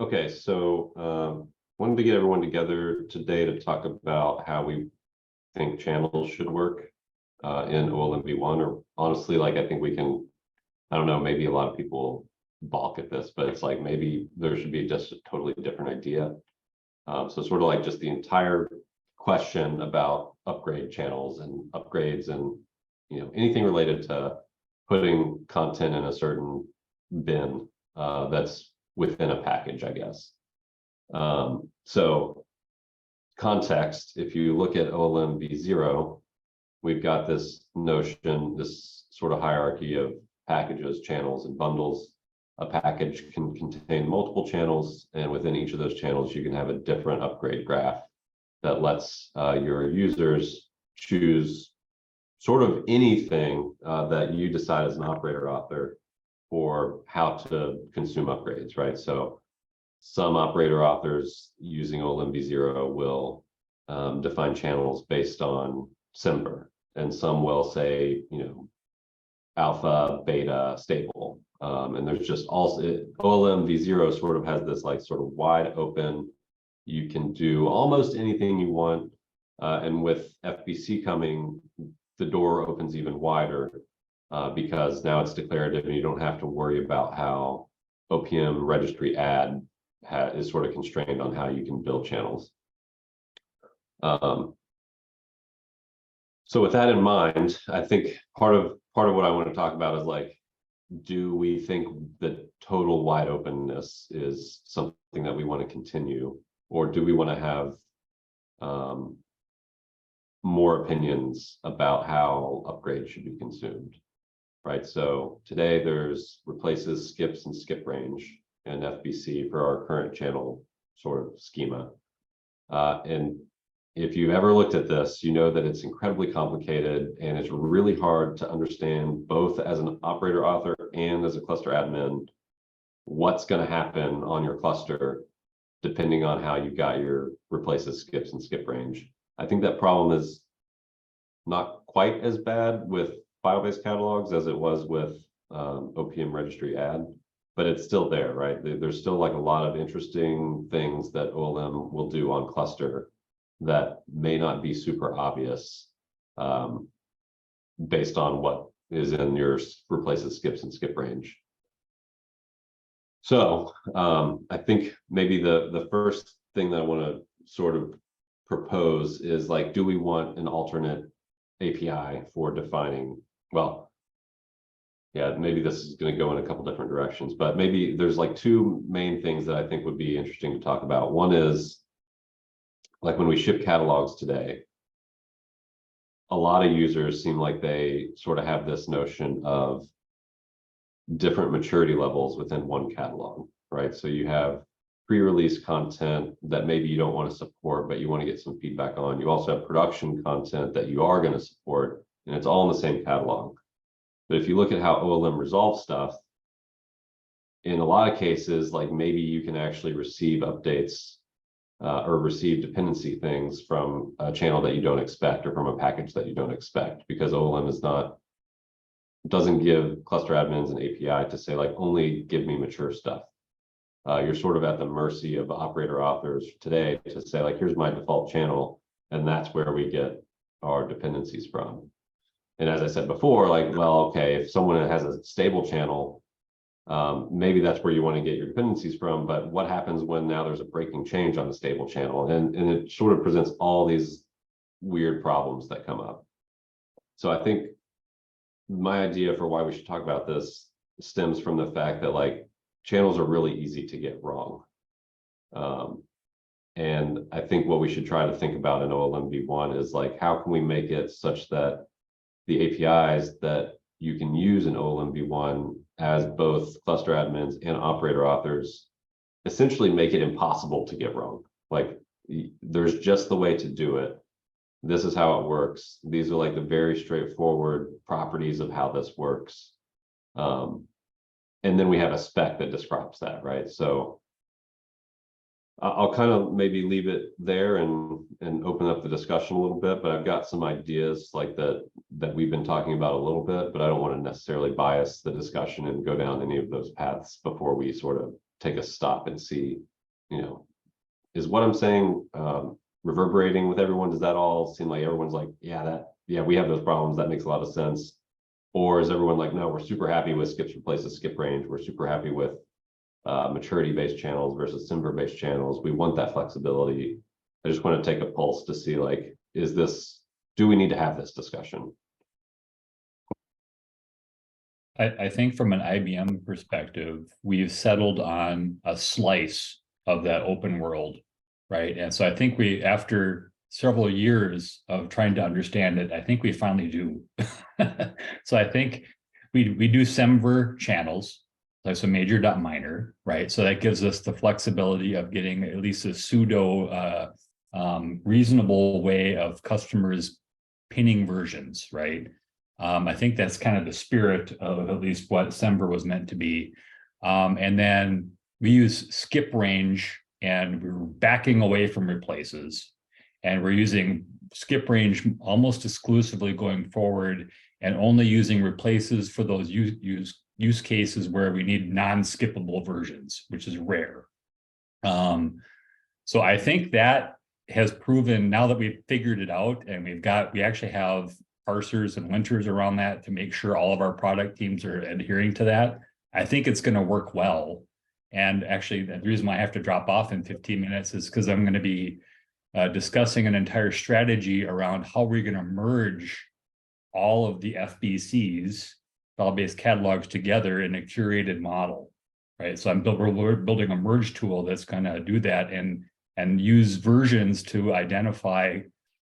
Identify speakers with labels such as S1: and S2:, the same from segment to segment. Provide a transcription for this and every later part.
S1: Okay, so wanted to get everyone together today to talk about how we think channels should work in OLM v1. Or honestly, like I think we can, I don't know, maybe a lot of people balk at this, but it's like maybe there should be just a totally different idea. So sort of like just the entire question about upgrade channels and upgrades and anything related to putting content in a certain bin that's within a package, I guess. So context, if you look at OLM v0, we've got this notion, this sort of hierarchy of packages, channels, and bundles. A package can contain multiple channels, and within each of those channels, you can have a different upgrade graph that lets your users choose sort of anything that you decide as an operator author for how to consume upgrades, right? So some operator authors using OLM v0 will define channels based on Semver, and some will say, alpha, beta, stable. And there's just also OLM v0 sort of has this like sort of wide open, you can do almost anything you want. And with FBC coming, the door opens even wider because now it's declarative and you don't have to worry about how OPM registry add is sort of constrained on how you can build channels. So with that in mind, I think part of what I want to talk about is like, do we think that total wide openness is something that we want to continue, or do we want to have more opinions about how upgrades should be consumed, right? So today there's replaces, skips, and skip range and FBC for our current channel sort of schema. And if you've ever looked at this, you know that it's incredibly complicated and it's really hard to understand, both as an operator author and as a cluster admin, what's going to happen on your cluster depending on how you got your replaces, skips, and skip range. I think that problem is not quite as bad with file-based catalogs as it was with OPM registry add, but it's still there, right? There's still like a lot of interesting things that OLM will do on cluster that may not be super obvious based on what is in your replaces, skips, and skip range. So I think maybe the first thing that I want to sort of propose is like, do we want an alternate API for defining, well, yeah, maybe this is going to go in a couple different directions, but maybe there's like two main things that I think would be interesting to talk about. One is like when we ship catalogs today, a lot of users seem like they sort of have this notion of different maturity levels within one catalog, right? So you have pre-release content that maybe you don't want to support, but you want to get some feedback on. You also have production content that you are going to support, and it's all in the same catalog. But if you look at how OLM resolves stuff, in a lot of cases, like maybe you can actually receive updates or receive dependency things from a channel that you don't expect, or from a package that you don't expect, because OLM doesn't give cluster admins an API to say like, only give me mature stuff. You're sort of at the mercy of operator authors today to say like, here's my default channel, and that's where we get our dependencies from. And as I said before, like, well, okay, if someone has a stable channel, maybe that's where you want to get your dependencies from, but what happens when now there's a breaking change on the stable channel? And it sort of presents all these weird problems that come up. So I think my idea for why we should talk about this stems from the fact that like channels are really easy to get wrong. And I think what we should try to think about in OLM v1 is like, how can we make it such that the APIs that you can use in OLM v1 as both cluster admins and operator authors essentially make it impossible to get wrong. Like there's just the way to do it. This is how it works. These are like the very straightforward properties of how this works. And then we have a spec that describes that, right? So I'll kind of maybe leave it there and open up the discussion a little bit, but I've got some ideas like that we've been talking about a little bit, but I don't want to necessarily bias the discussion and go down any of those paths before we sort of take a stop and see, is what I'm saying reverberating with everyone? Does that all seem like everyone's like, yeah, we have those problems. That makes a lot of sense. Or is everyone like, no, we're super happy with skips replaces skip range. We're super happy with maturity-based channels versus Simber-based channels. We want that flexibility. I just want to take a pulse to see like, do we need to have this discussion?
S2: I think from an IBM perspective, we've settled on a slice of that open world, right? And so I think after several years of trying to understand it, I think we finally do. So I think we do Semver channels, like some major dot minor, right? So that gives us the flexibility of getting at least a pseudo reasonable way of customers pinning versions, right? I think that's kind of the spirit of at least what Semver was meant to be. And then we use skip range, and we're backing away from replaces, and we're using skip range almost exclusively going forward, and only using replaces for those use cases where we need non-skippable versions, which is rare. So I think that has proven, now that we've figured it out, and we actually have parsers and linters around that to make sure all of our product teams are adhering to that. I think it's going to work well. And actually, the reason why I have to drop off in 15 minutes is because I'm going to be discussing an entire strategy around how we're going to merge all of the FBCs, file-based catalogs, together in a curated model, right? So we're building a merge tool that's going to do that and use versions to identify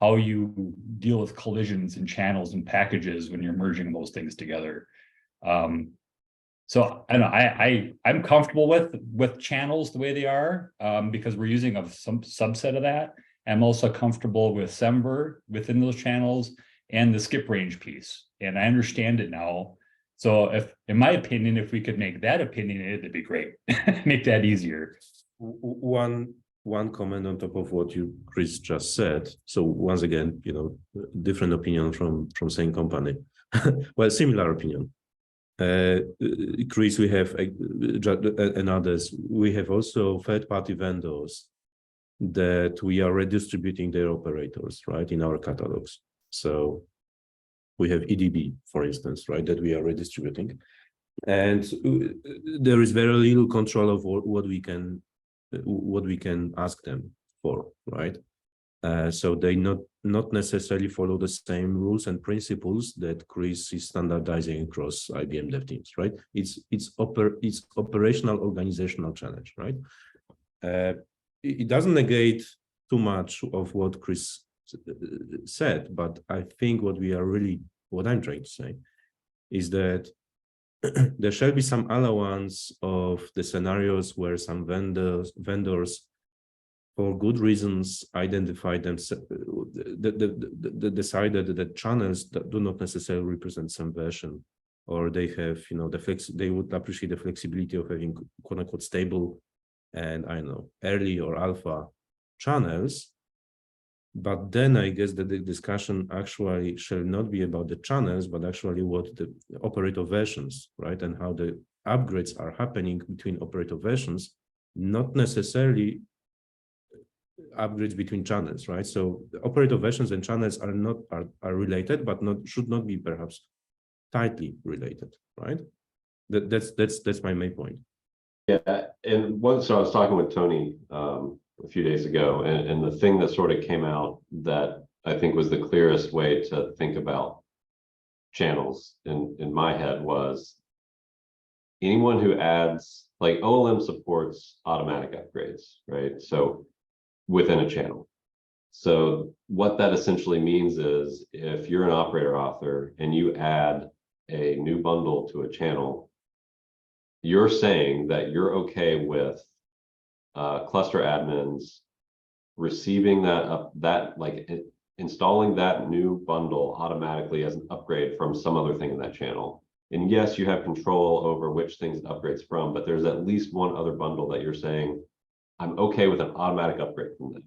S2: how you deal with collisions and channels and packages when you're merging those things together. So I know I'm comfortable with channels the way they are, because we're using some subset of that. I'm also comfortable with Semver within those channels and the skip range piece, and I understand it now. So in my opinion, if we could make that opinionated, it'd be great. Make that easier.
S3: One comment on top of what Chris just said. So once again, different opinion from same company. Well, similar opinion. Chris, we have and others. We have also third-party vendors that we are redistributing their operators, right, in our catalogs. So we have EDB, for instance, right, that we are redistributing, and there is very little control of what we can ask them for, right? So they not necessarily follow the same rules and principles that Chris is standardizing across IBM dev teams, right? It's operational organizational challenge, right? It doesn't negate too much of what Chris said, but I think what I'm trying to say is that there shall be some allowance of the scenarios where some vendors for good reasons identify them, decided that channels that do not necessarily represent some version, or they have, they would appreciate the flexibility of having quote unquote stable and early or alpha channels. But then I guess that the discussion actually shall not be about the channels, but actually what the operator versions, right? And how the upgrades are happening between operator versions, not necessarily upgrades between channels, right? So the operator versions and channels are related, but should not be perhaps tightly related, right? That's my main point.
S1: Yeah, and so I was talking with Tony a few days ago, and the thing that sort of came out that I think was the clearest way to think about channels in my head was anyone who adds, like OLM supports automatic upgrades, right? So within a channel. So what that essentially means is if you're an operator author and you add a new bundle to a channel, you're saying that you're okay with cluster admins receiving installing that new bundle automatically as an upgrade from some other thing in that channel. And yes, you have control over which things it upgrades from, but there's at least one other bundle that you're saying, I'm okay with an automatic upgrade from that.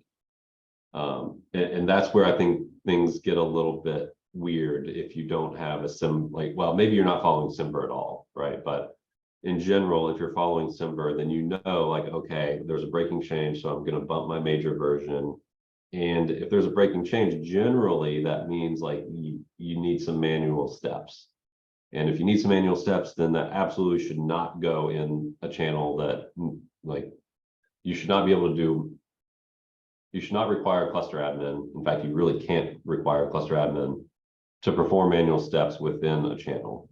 S1: And that's where I think things get a little bit weird if you don't have a maybe you're not following Simber at all, right? But in general, if you're following Simber, then you know, like, okay, there's a breaking change, so I'm going to bump my major version. And if there's a breaking change, generally that means like you need some manual steps. And if you need some manual steps, then that absolutely should not go in a channel that, like, you should not be able to do. You should not require a cluster admin. In fact, you really can't require a cluster admin to perform manual steps within a channel.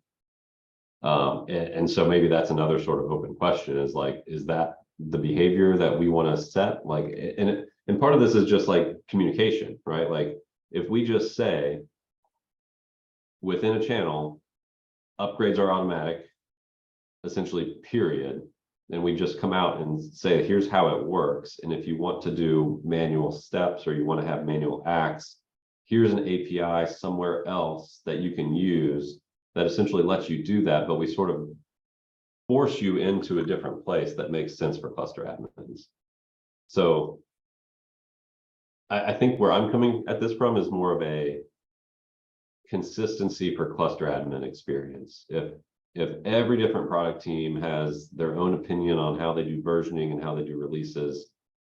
S1: And so maybe that's another sort of open question, is like, is that the behavior that we want to set? Like, and part of this is just like communication, right? Like, if we just say within a channel, upgrades are automatic, essentially, period, then we just come out and say, here's how it works. And if you want to do manual steps or you want to have manual acts, here's an API somewhere else that you can use that essentially lets you do that, but we sort of force you into a different place that makes sense for cluster admins. So I think where I'm coming at this from is more of a consistency for cluster admin experience. If every different product team has their own opinion on how they do versioning and how they do releases,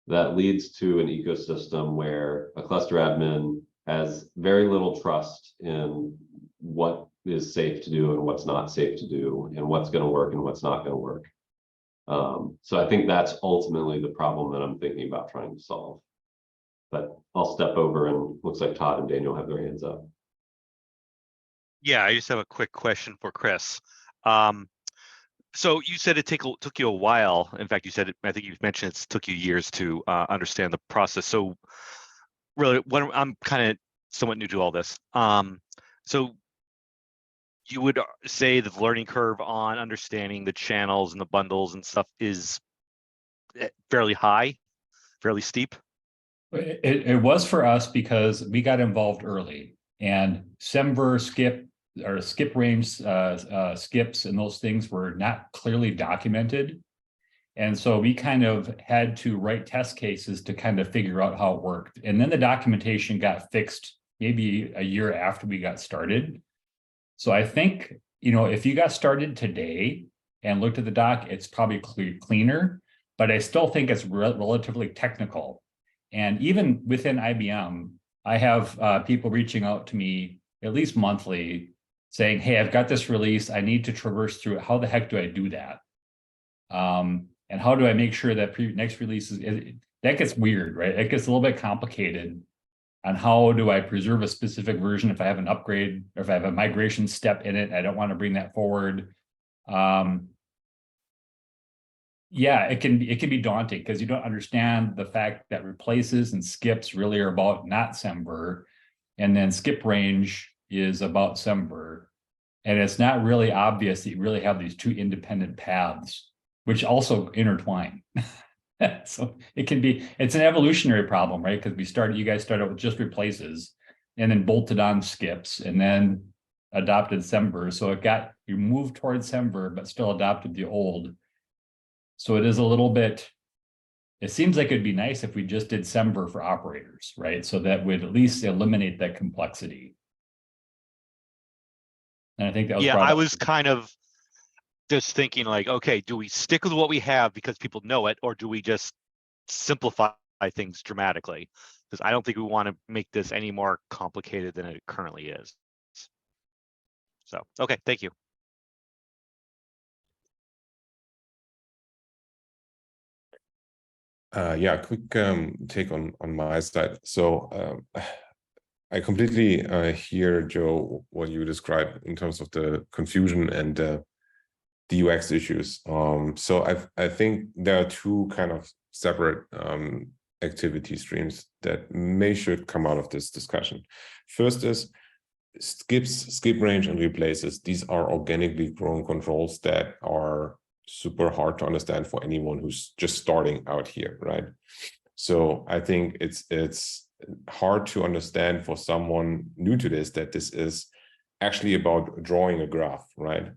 S1: that leads to an ecosystem where a cluster admin has very little trust in what is safe to do and what's not safe to do, and what's going to work and what's not going to work. So I think that's ultimately the problem that I'm thinking about trying to solve. But I'll step over, and looks like Todd and Daniel have their hands up.
S4: Yeah, I just have a quick question for Chris. So you said it took you a while. In fact, you said I think you've mentioned it took you years to understand the process. So really, I'm kind of somewhat new to all this. So you would say that the learning curve on understanding the channels and the bundles and stuff is fairly high, fairly steep?
S2: It was for us because we got involved early, and Semver skip range skips and those things were not clearly documented. And so we kind of had to write test cases to kind of figure out how it worked. And then the documentation got fixed maybe a year after we got started. So I think, if you got started today and looked at the doc, it's probably cleaner, but I still think it's relatively technical. And even within IBM, I have people reaching out to me at least monthly saying, hey, I've got this release. I need to traverse through it. How the heck do I do that? And how do I make sure that next release that gets weird, right? It gets a little bit complicated on how do I preserve a specific version if I have an upgrade or if I have a migration step in it. I don't want to bring that forward. Yeah, it can be daunting because you don't understand the fact that replaces and skips really are about not Semver, and then skip range is about Semver, and it's not really obvious that you really have these two independent paths, which also intertwine. So it's an evolutionary problem, right? Because you guys started with just replaces and then bolted on skips and then adopted Semver. So you moved towards Semver, but still adopted the old. So it is a little bit, it seems like it'd be nice if we just did Semver for operators, right? So that would at least eliminate that complexity. And I think that was
S4: I was kind of just thinking like, okay, do we stick with what we have because people know it, or do we just simplify things dramatically? Because I don't think we want to make this any more complicated than it currently is. So, okay, thank you.
S5: Yeah, quick take on my side. So I completely hear, Joe, what you described in terms of the confusion and the UX issues. So I think there are two kind of separate activity streams that should come out of this discussion. First is skip range and replaces. These are organically grown controls that are super hard to understand for anyone who's just starting out here, right? So I think it's hard to understand for someone new to this that this is actually about drawing a graph, right?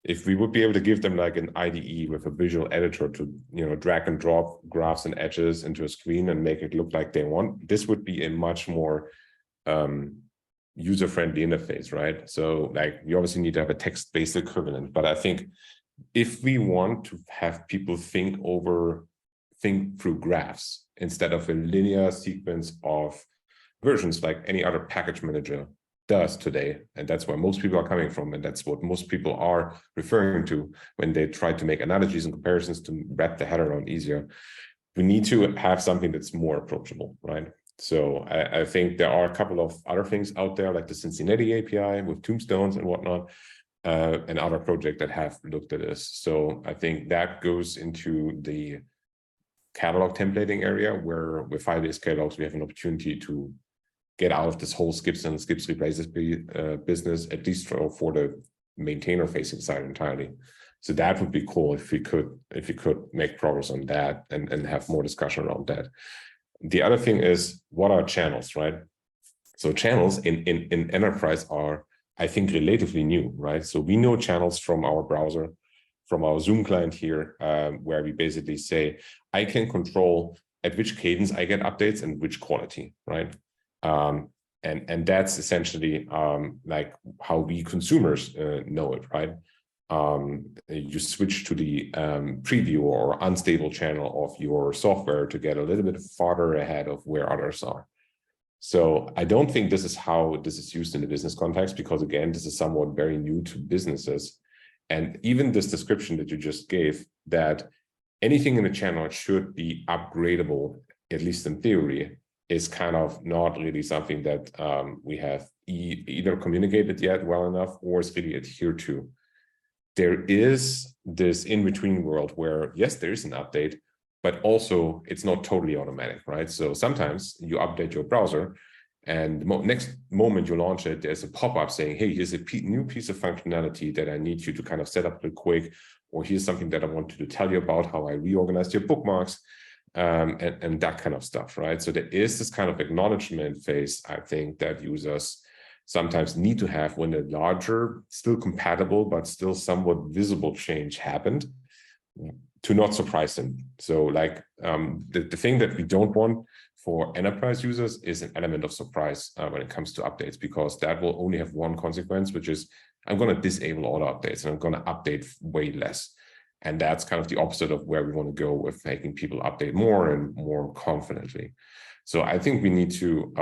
S5: If we would be able to give them like an IDE with a visual editor to drag and drop graphs and edges into a screen and make it look like they want, this would be a much more user-friendly interface, right? So like you obviously need to have a text-based equivalent, but I think if we want to have people think through graphs instead of a linear sequence of versions like any other package manager does today, and that's where most people are coming from, and that's what most people are referring to when they try to make analogies and comparisons to wrap the head around easier. We need to have something that's more approachable, right? So I think there are a couple of other things out there, like the Cincinnati API with tombstones and whatnot, and other projects that have looked at this. So I think that goes into the catalog templating area, where with Firebase catalogs, we have an opportunity to get out of this whole skips and skips replaces business, at least for the maintainer facing side entirely. So that would be cool if we could make progress on that and have more discussion around that. The other thing is, what are channels, right? So channels in enterprise are, I think, relatively new, right? So we know channels from our browser, from our Zoom client here, where we basically say, I can control at which cadence I get updates and which quality, right? And that's essentially like how we consumers know it, right? You switch to the preview or unstable channel of your software to get a little bit farther ahead of where others are. So I don't think this is how this is used in the business context, because again, this is somewhat very new to businesses. And even this description that you just gave, that anything in a channel should be upgradable, at least in theory, is kind of not really something that we have either communicated yet well enough or is really adhered to. There is this in-between world where, yes, there is an update, but also it's not totally automatic, right? So sometimes you update your browser and the next moment you launch it, there's a pop-up saying, hey, here's a new piece of functionality that I need you to kind of set up real quick, or here's something that I wanted to tell you about how I reorganized your bookmarks, and that kind of stuff, right? So there is this kind of acknowledgement phase, I think, that users sometimes need to have when a larger, still compatible, but still somewhat visible change happened, to not surprise them. So like the thing that we don't want for enterprise users is an element of surprise when it comes to updates, because that will only have one consequence, which is I'm going to disable all updates and I'm going to update way less. And that's kind of the opposite of where we want to go with making people update more and more confidently. So I think we need to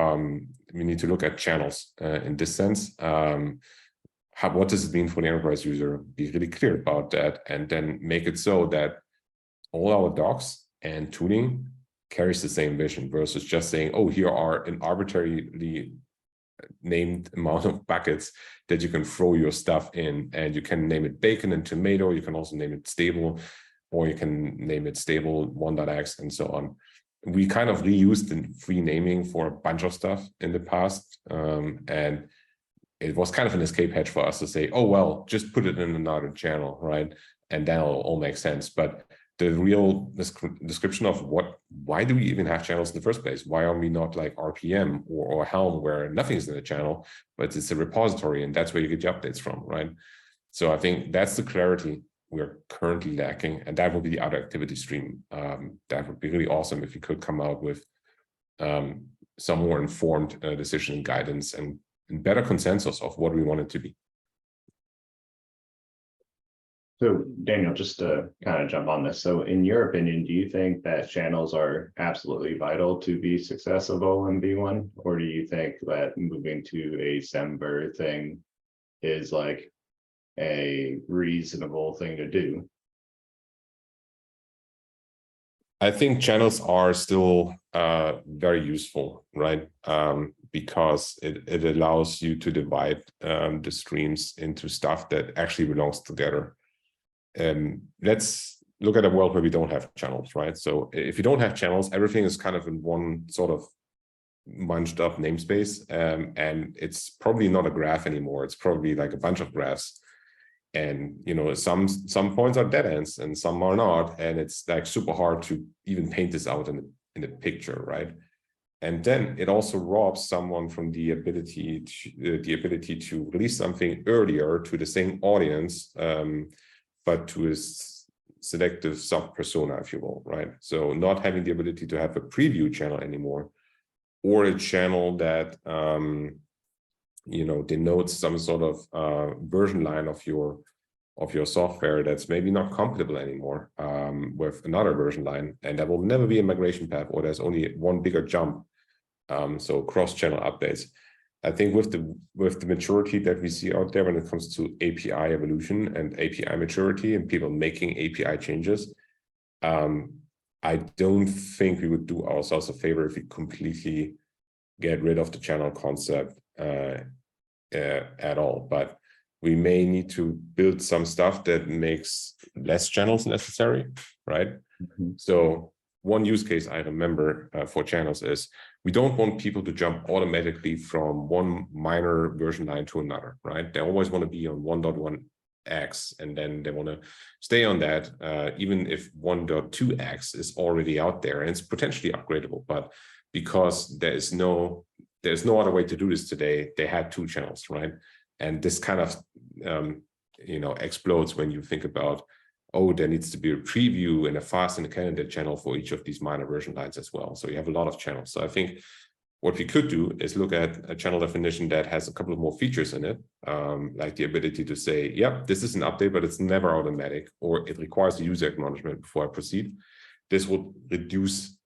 S5: look at channels in this sense. What does it mean for the enterprise user? Be really clear about that, and then make it so that all our docs and tooling carries the same vision, versus just saying, oh, here are an arbitrarily named amount of buckets that you can throw your stuff in, and you can name it bacon and tomato. You can also name it stable, or you can name it stable 1.x and so on. We kind of reused the free naming for a bunch of stuff in the past, and it was kind of an escape hatch for us to say, oh, well, just put it in another channel, right? And then it'll all make sense. But the real description of why do we even have channels in the first place? Why are we not like RPM or Helm, where nothing's in the channel, but it's a repository and that's where you get your updates from, right? So I think that's the clarity we're currently lacking, and that would be the other activity stream. That would be really awesome if you could come out with some more informed decision guidance and better consensus of what we want it to be.
S6: So Daniel, just to kind of jump on this. So in your opinion, do you think that channels are absolutely vital to be successful in V1? Or do you think that moving to a Semver thing is like a reasonable thing to do?
S5: I think channels are still very useful, right? Because it allows you to divide the streams into stuff that actually belongs together. Let's look at a world where we don't have channels, right? So if you don't have channels, everything is kind of in one sort of bunched up namespace, and it's probably not a graph anymore. It's probably like a bunch of graphs. And you know, some points are dead ends and some are not, and it's like super hard to even paint this out in the picture, right? And then it also robs someone from the ability to release something earlier to the same audience, but to a selective sub persona, if you will, right? So not having the ability to have a preview channel anymore, or a channel that you know, denotes some sort of version line of your of your software that's maybe not compatible anymore with another version line, and there will never be a migration path, or there's only one bigger jump. So cross-channel updates. I think with the maturity that we see out there when it comes to API evolution and API maturity and people making API changes, I don't think we would do ourselves a favor if we completely get rid of the channel concept at all. But we may need to build some stuff that makes less channels necessary, right? So one use case I remember for channels is we don't want people to jump automatically from one minor version line to another, right? They always want to be on 1.1x, and then they want to stay on that, even if 1.2x is already out there and it's potentially upgradable. But because there's no other way to do this today, they had two channels, right? And this kind of explodes when you think about, oh, there needs to be a preview and a fast and a candidate channel for each of these minor version lines as well. So you have a lot of channels. So I think what we could do is look at a channel definition that has a couple of more features in it, like the ability to say, yep, this is an update, but it's never automatic, or it requires a user acknowledgement before I proceed. This will reduce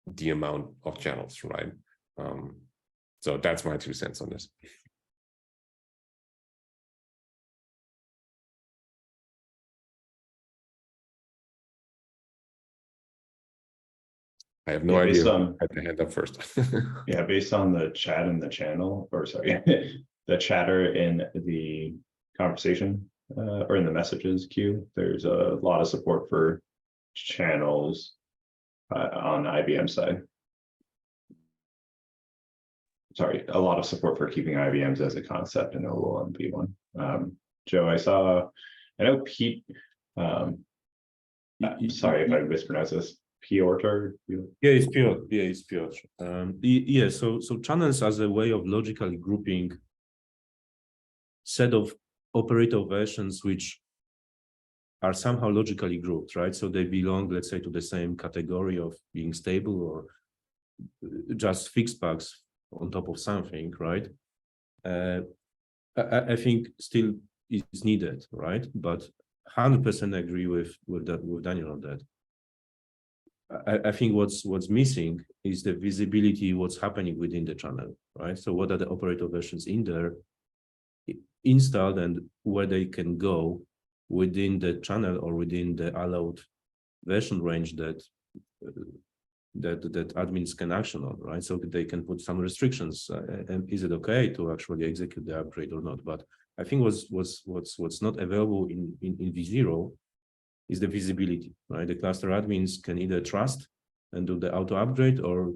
S5: the amount of channels, right? So that's my 2 cents on this. I have no idea who had the hand up first.
S6: Yeah, based on the chat in the channel, or sorry, the chatter in the conversation or in the messages queue, there's a lot of support for channels on IBM side. Sorry, a lot of support for keeping IBMs as a concept in OLM V1. Joe, I know Pete, sorry if I mispronounced this. Piotr?
S3: Yeah, it's Piotr. Yeah, it's Piotr. Yeah, so channels as a way of logically grouping set of operator versions which are somehow logically grouped, right? So they belong, let's say, to the same category of being stable or just fixed bugs on top of something, right? I think still is needed, right? But 100% agree with Daniel on that. I think what's missing is the visibility, what's happening within the channel, right? So what are the operator versions in there installed and where they can go within the channel or within the allowed version range that admins can action on, right? So they can put some restrictions. And is it okay to actually execute the upgrade or not? But I think what's not available in V0 is the visibility, right? The cluster admins can either trust and do the auto upgrade or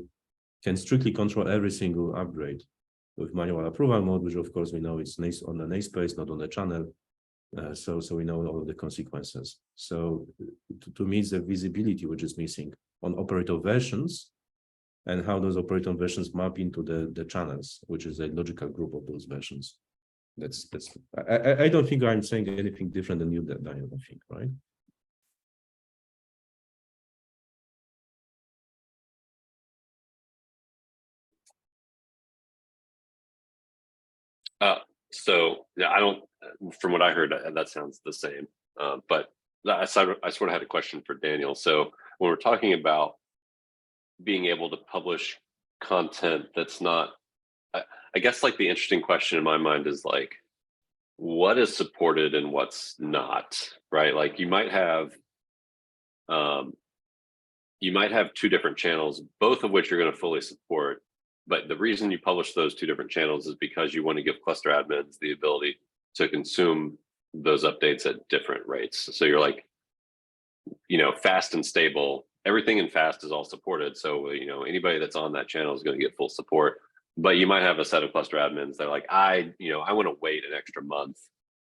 S3: can strictly control every single upgrade with manual approval mode, which of course we know it's on the namespace, not on the channel. So we know all of the consequences. So to me, it's the visibility which is missing on operator versions and how those operator versions map into the channels, which is a logical group of those versions. I don't think I'm saying anything different than you, Daniel, I think, right?
S1: So yeah, I don't. From what I heard, that sounds the same. But I sort of had a question for Daniel. So when we're talking about being able to publish content that's not, I guess like the interesting question in my mind is like, what is supported and what's not, right? Like you might have two different channels, both of which you're going to fully support. But the reason you publish those two different channels is because you want to give cluster admins the ability to consume those updates at different rates. So you're like, fast and stable, everything in fast is all supported. So, anybody that's on that channel is going to get full support. But you might have a set of cluster admins that are like, I want to wait an extra month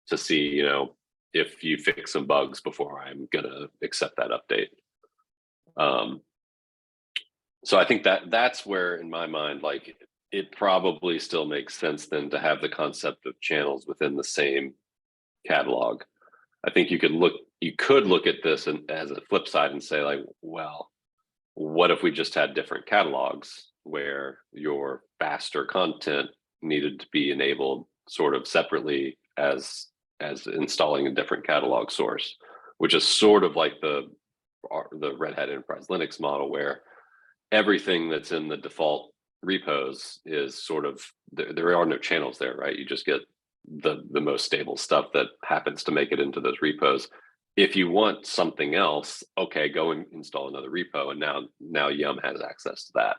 S1: to see, if you fix some bugs before I'm going to accept that update. So I think that's where, in my mind, like it probably still makes sense then to have the concept of channels within the same catalog. I think you could look at this as a flip side and say like, well, what if we just had different catalogs where your faster content needed to be enabled sort of separately as as installing a different catalog source, which is sort of like the Red Hat Enterprise Linux model, where everything that's in the default repos is sort of, there are no channels there, right? You just get the most stable stuff that happens to make it into those repos. If you want something else, okay, go and install another repo, and now Yum has access to that.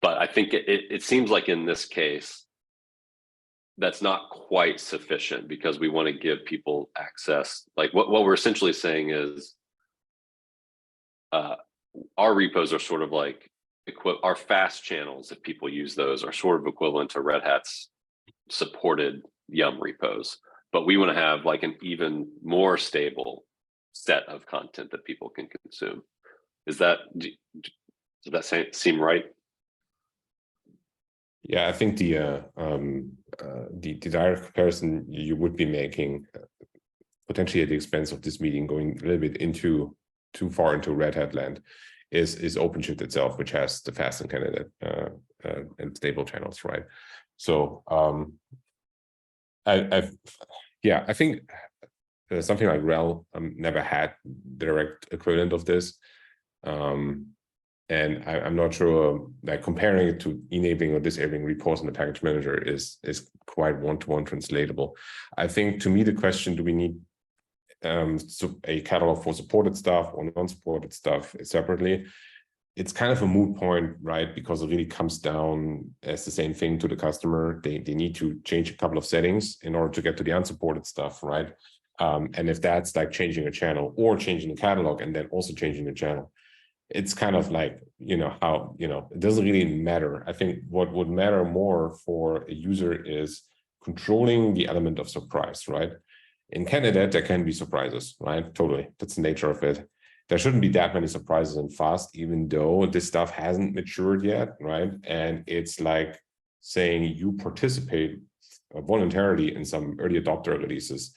S1: But I think it seems like in this case, that's not quite sufficient, because we want to give people access. Like what we're essentially saying is, our repos are sort of like our fast channels, if people use those, are sort of equivalent to Red Hat's supported Yum repos. But we want to have like an even more stable set of content that people can consume. Does that seem right?
S5: Yeah, I think the direct comparison you would be making, potentially at the expense of this meeting, going a little bit too far into Red Hat land, is OpenShift itself, which has the fast and candidate and stable channels, right? So I think something like RHEL never had the direct equivalent of this. And I'm not sure, like comparing it to enabling or disabling repos in the package manager is quite one-to-one translatable. I think, to me, the question, do we need a catalog for supported stuff or non-supported stuff separately? It's kind of a moot point, right? Because it really comes down as the same thing to the customer. They need to change a couple of settings in order to get to the unsupported stuff, right? And if that's like changing a channel or changing the catalog and then also changing the channel, it's kind of like, how, it doesn't really matter. I think what would matter more for a user is controlling the element of surprise, right? In candidate, there can be surprises, right? Totally. That's the nature of it. There shouldn't be that many surprises in fast, even though this stuff hasn't matured yet, right? And it's like saying you participate voluntarily in some early adopter releases.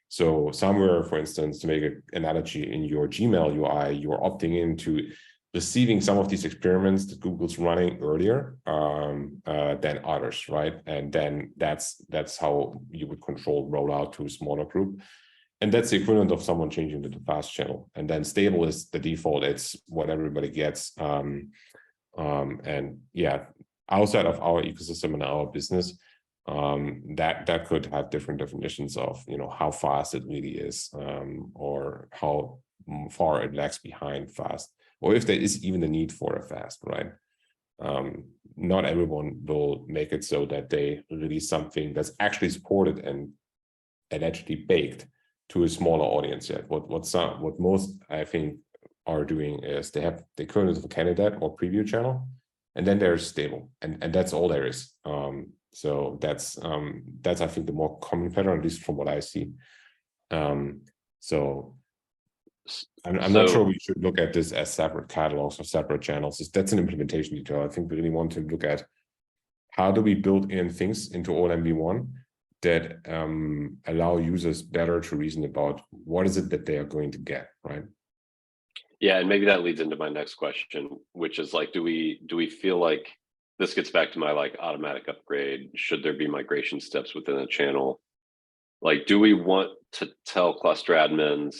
S5: So somewhere, for instance, to make an analogy, in your Gmail UI, you're opting into receiving some of these experiments that Google's running earlier than others, right? And then that's how you would control rollout to a smaller group. And that's the equivalent of someone changing to the fast channel. And then stable is the default. It's what everybody gets. And yeah, outside of our ecosystem and our business, that could have different definitions of, how fast it really is, or how far it lags behind fast, or if there is even a need for a fast, right? Not everyone will make it so that they release something that's actually supported and actually baked to a smaller audience yet. What most, I think, are doing is they have the equivalent of a candidate or preview channel, and then there's stable, and that's all there is. So that's I think the more common pattern, at least from what I see. So I'm not sure we should look at this as separate catalogs or separate channels. That's an implementation detail. I think we really want to look at how do we build in things into OLM v1 that allow users better to reason about what is it that they are going to get, right?
S1: Yeah, and maybe that leads into my next question, which is like, do we feel like this gets back to my like automatic upgrade? Should there be migration steps within a channel? Like, do we want to tell cluster admins,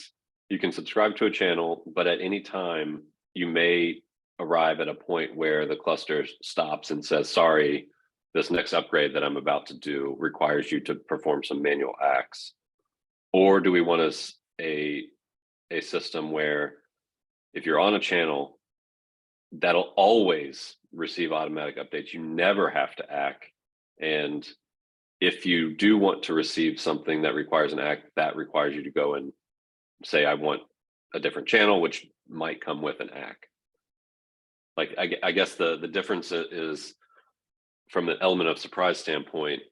S1: you can subscribe to a channel, but at any time you may arrive at a point where the cluster stops and says, sorry, this next upgrade that I'm about to do requires you to perform some manual acts? Or do we want a system where if you're on a channel, that'll always receive automatic updates, you never have to act, and if you do want to receive something that requires an act, that requires you to go and say, I want a different channel, which might come with an act. Like, I guess the difference is, from the element of surprise standpoint,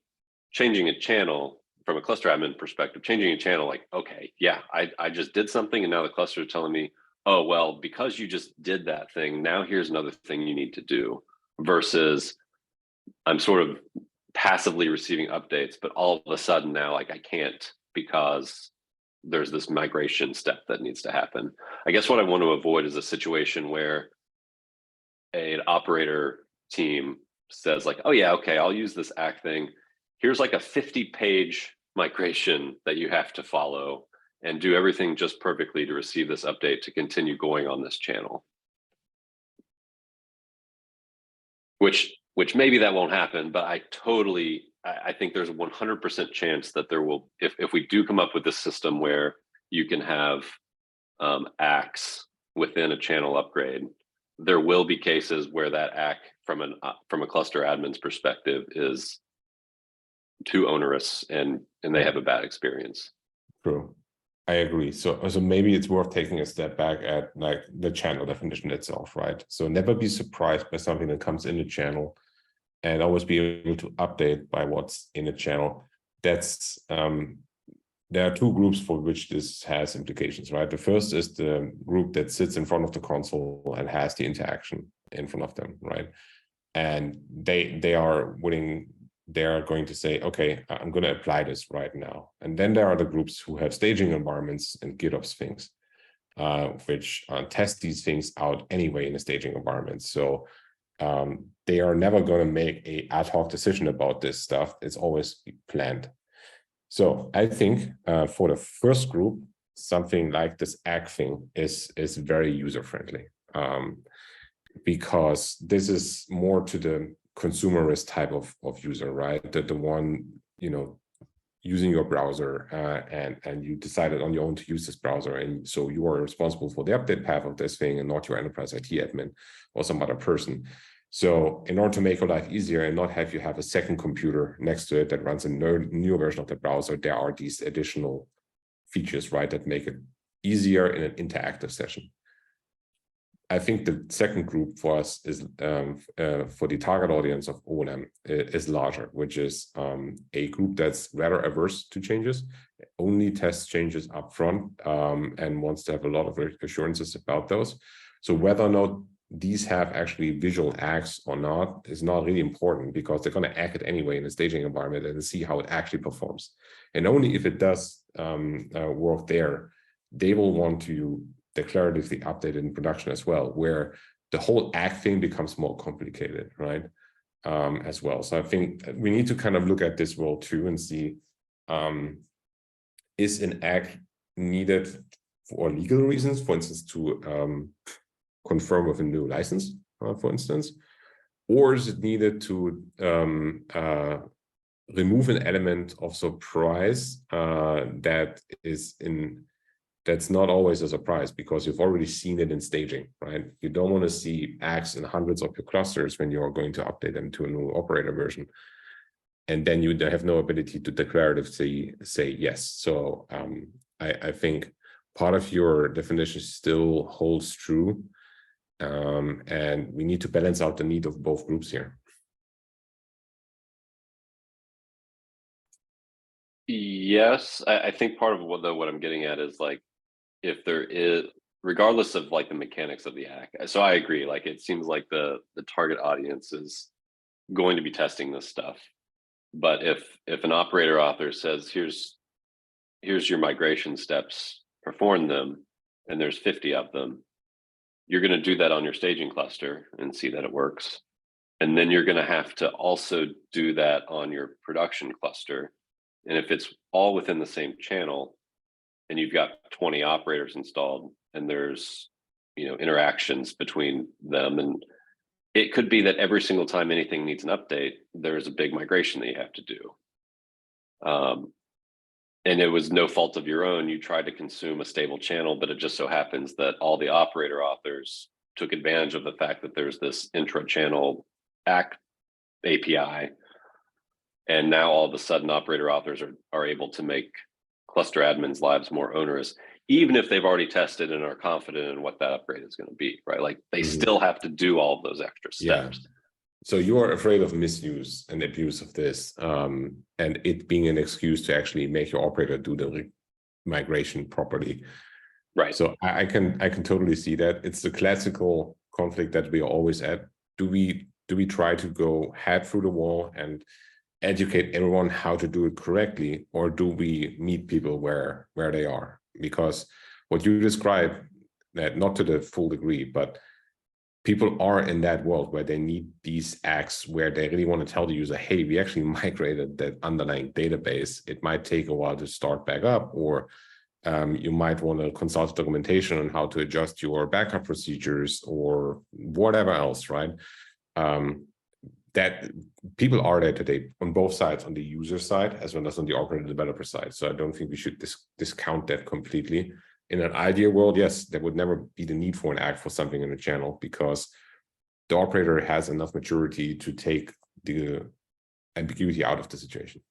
S1: changing a channel from a cluster admin perspective, changing a channel, like, okay, yeah, I just did something, and now the cluster is telling me, oh, well, because you just did that thing, now here's another thing you need to do, versus I'm sort of passively receiving updates, but all of a sudden now, like, I can't because there's this migration step that needs to happen. I guess what I want to avoid is a situation where an operator team says like, oh yeah, okay, I'll use this act thing. Here's like a 50-page migration that you have to follow and do everything just perfectly to receive this update to continue going on this channel. Which maybe that won't happen, but I think there's a 100% chance that there will, if we do come up with this system where you can have acts within a channel upgrade, there will be cases where that act from a cluster admin's perspective is too onerous and they have a bad experience.
S5: True. I agree. So maybe it's worth taking a step back at like the channel definition itself, right? So never be surprised by something that comes in the channel, and always be able to update by what's in the channel. That's there are two groups for which this has implications, right? The first is the group that sits in front of the console and has the interaction in front of them, right? And they are willing. They are going to say, okay, I'm going to apply this right now. And then there are the groups who have staging environments and GitOps things, which test these things out anyway in a staging environment. So they are never going to make a ad hoc decision about this stuff. It's always planned. So I think for the first group, something like this ACK thing is very user-friendly, because this is more to the consumerist type of user, right? The one, using your browser and you decided on your own to use this browser, and so you are responsible for the update path of this thing and not your enterprise IT admin or some other person. So in order to make your life easier and not have you have a second computer next to it that runs a new version of the browser, there are these additional features, right, that make it easier in an interactive session. I think the second group for us is for the target audience of OLM is larger, which is a group that's rather averse to changes, only tests changes up front, and wants to have a lot of assurances about those. So whether or not these have actually visual acts or not is not really important, because they're going to act it anyway in a staging environment and see how it actually performs. And only if it does work there, they will want to declaratively updated in production as well, where the whole act thing becomes more complicated, right? As well. So I think we need to kind of look at this world too and see, is an act needed for legal reasons, for instance, to confirm with a new license, for instance, or is it needed to remove an element of surprise that's not always a surprise, because you've already seen it in staging, right? You don't want to see acts in hundreds of your clusters when you're going to update them to a new operator version. And then you have no ability to declaratively say yes. So I think part of your definition still holds true. And we need to balance out the need of both groups here.
S1: Yes, I think part of what I'm getting at is like, if there is, regardless of like the mechanics of the act. So I agree, like it seems like the target audience is going to be testing this stuff. But if an operator author says, here's your migration steps, perform them, and there's 50 of them, you're going to do that on your staging cluster and see that it works. And then you're going to have to also do that on your production cluster. And if it's all within the same channel, and you've got 20 operators installed, and there's interactions between them, and it could be that every single time anything needs an update, there's a big migration that you have to do. And it was no fault of your own. You tried to consume a stable channel, but it just so happens that all the operator authors took advantage of the fact that there's this intra-channel ACK API. And now all of a sudden operator authors are able to make cluster admins' lives more onerous, even if they've already tested and are confident in what that upgrade is going to be, right? Like they still have to do all of those extra steps.
S5: Yeah. So you are afraid of misuse and abuse of this, and it being an excuse to actually make your operator do the migration properly.
S1: Right.
S5: So I can totally see that. It's the classical conflict that we are always at. Do we try to go head through the wall and educate everyone how to do it correctly, or do we meet people where they are? Because what you described, that not to the full degree, but people are in that world where they need these acts where they really want to tell the user, hey, we actually migrated that underlying database. It might take a while to start back up, or you might want to consult documentation on how to adjust your backup procedures or whatever else, right? That people are there today on both sides, on the user side as well as on the operator developer side. So I don't think we should discount that completely. In an ideal world, yes, there would never be the need for an act for something in a channel because the operator has enough maturity to take the ambiguity out of the situation.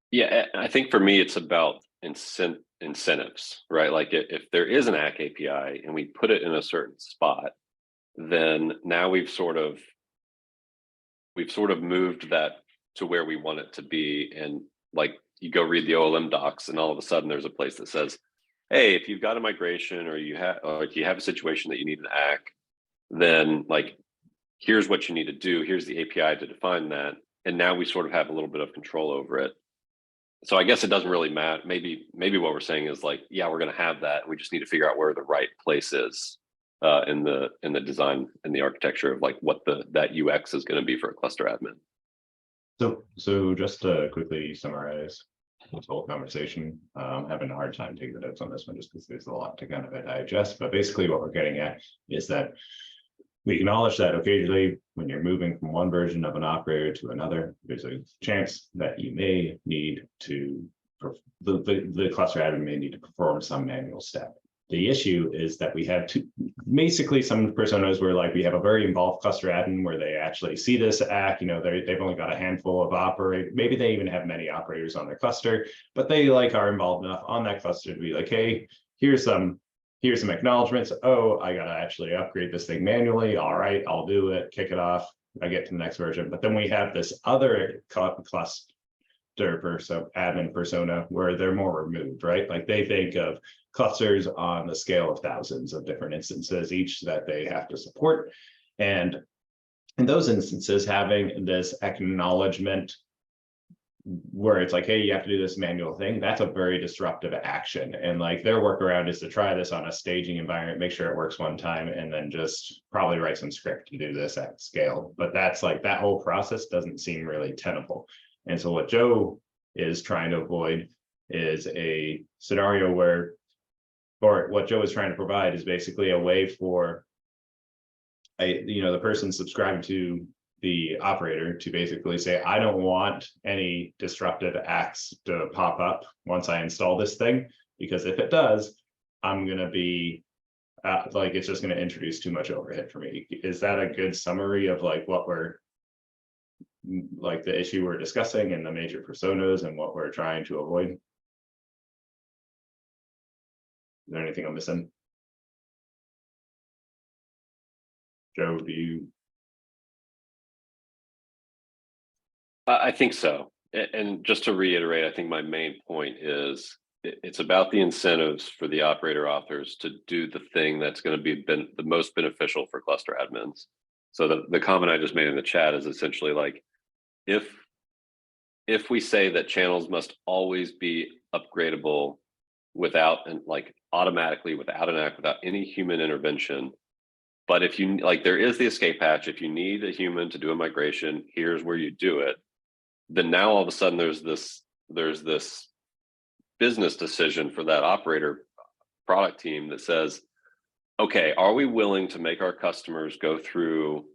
S1: Yeah, I think for me, it's about incentives, right? Like if there is an ACK API and we put it in a certain spot, then now we've sort of moved that to where we want it to be. And like you go read the OLM docs and all of a sudden there's a place that says, hey, if you've got a migration or you have a situation that you need an ACK, then like, here's what you need to do. Here's the API to define that. And now we sort of have a little bit of control over it. So I guess it doesn't really matter. Maybe what we're saying is like, yeah, we're going to have that. We just need to figure out where the right place is in the design and the architecture of like what that UX is going to be for a cluster admin.
S6: So just to quickly summarize this whole conversation, I'm having a hard time taking the notes on this one just because there's a lot to kind of digest. But basically what we're getting at is that we acknowledge that occasionally when you're moving from one version of an operator to another, there's a chance that you may need to, the cluster admin may need to perform some manual step. The issue is that we have basically some personas where like we have a very involved cluster admin where they actually see this ACK, they've only got a handful of operators, maybe they even have many operators on their cluster, but they like are involved enough on that cluster to be like, hey, here's some acknowledgements. Oh, I gotta actually upgrade this thing manually. All right, I'll do it, kick it off. I get to the next version. But then we have this other cluster admin persona where they're more removed, right? Like they think of clusters on the scale of thousands of different instances each that they have to support. And in those instances, having this acknowledgement where it's like, hey, you have to do this manual thing, that's a very disruptive action. And like their workaround is to try this on a staging environment, make sure it works one time, and then just probably write some script to do this at scale. But that's like, that whole process doesn't seem really tenable. And so what Joe is trying to avoid is a scenario where, or what Joe is trying to provide is basically a way for the person subscribing to the operator to basically say, I don't want any disruptive acts to pop up once I install this thing, because if it does, I'm going to be like, it's just going to introduce too much overhead for me. Is that a good summary of like what we're like the issue we're discussing and the major personas and what we're trying to avoid? Is there anything I'm missing? Joe, do you?
S1: I think so. And just to reiterate, I think my main point is it's about the incentives for the operator authors to do the thing that's going to be the most beneficial for cluster admins. So the comment I just made in the chat is essentially like, if we say that channels must always be upgradable without and like automatically without an ACK, without any human intervention, but if you like, there is the escape hatch. If you need a human to do a migration, here's where you do it. Then now all of a sudden there's this business decision for that operator product team that says, okay, are we willing to make our customers go through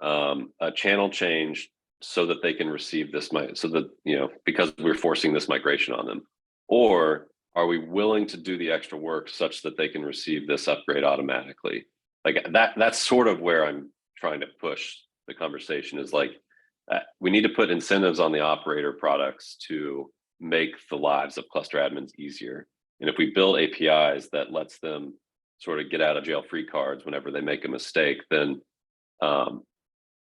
S1: a channel change so that they can receive this, so that, because we're forcing this migration on them, or are we willing to do the extra work such that they can receive this upgrade automatically? Like that's sort of where I'm trying to push the conversation is like, we need to put incentives on the operator products to make the lives of cluster admins easier. And if we build APIs that lets them sort of get out of jail free cards whenever they make a mistake, then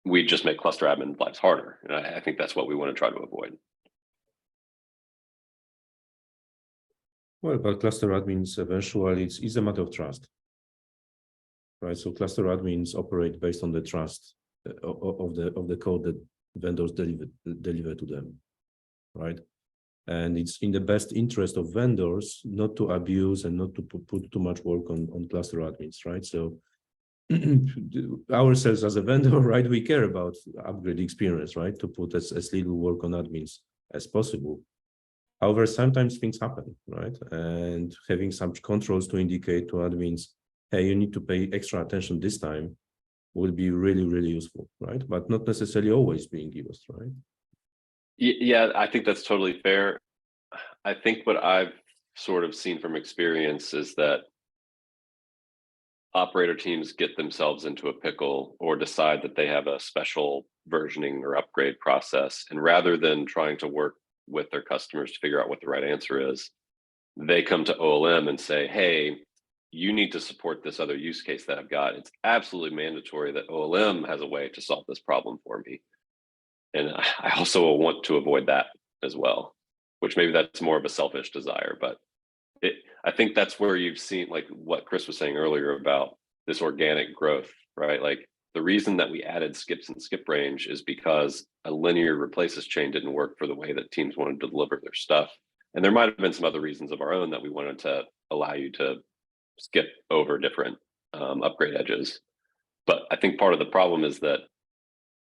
S1: we just make cluster admin lives harder. And I think that's what we want to try to avoid.
S3: Well, but cluster admins eventually it's a matter of trust, right? So cluster admins operate based on the trust of the code that vendors deliver to them, right? And it's in the best interest of vendors not to abuse and not to put too much work on cluster admins, right? So ourselves as a vendor, right? We care about upgrade experience, right? To put as little work on admins as possible. However, sometimes things happen, right? And having some controls to indicate to admins, hey, you need to pay extra attention this time will be really, really useful, right? But not necessarily always being used, right?
S1: Yeah, I think that's totally fair. I think what I've sort of seen from experience is that operator teams get themselves into a pickle or decide that they have a special versioning or upgrade process. And rather than trying to work with their customers to figure out what the right answer is, they come to OLM and say, hey, you need to support this other use case that I've got. It's absolutely mandatory that OLM has a way to solve this problem for me. And I also want to avoid that as well, which maybe that's more of a selfish desire, but I think that's where you've seen, like what Chris was saying earlier about this organic growth, right? Like the reason that we added skips and skip range is because a linear replaces chain didn't work for the way that teams wanted to deliver their stuff. And there might have been some other reasons of our own that we wanted to allow you to skip over different upgrade edges. But I think part of the problem is that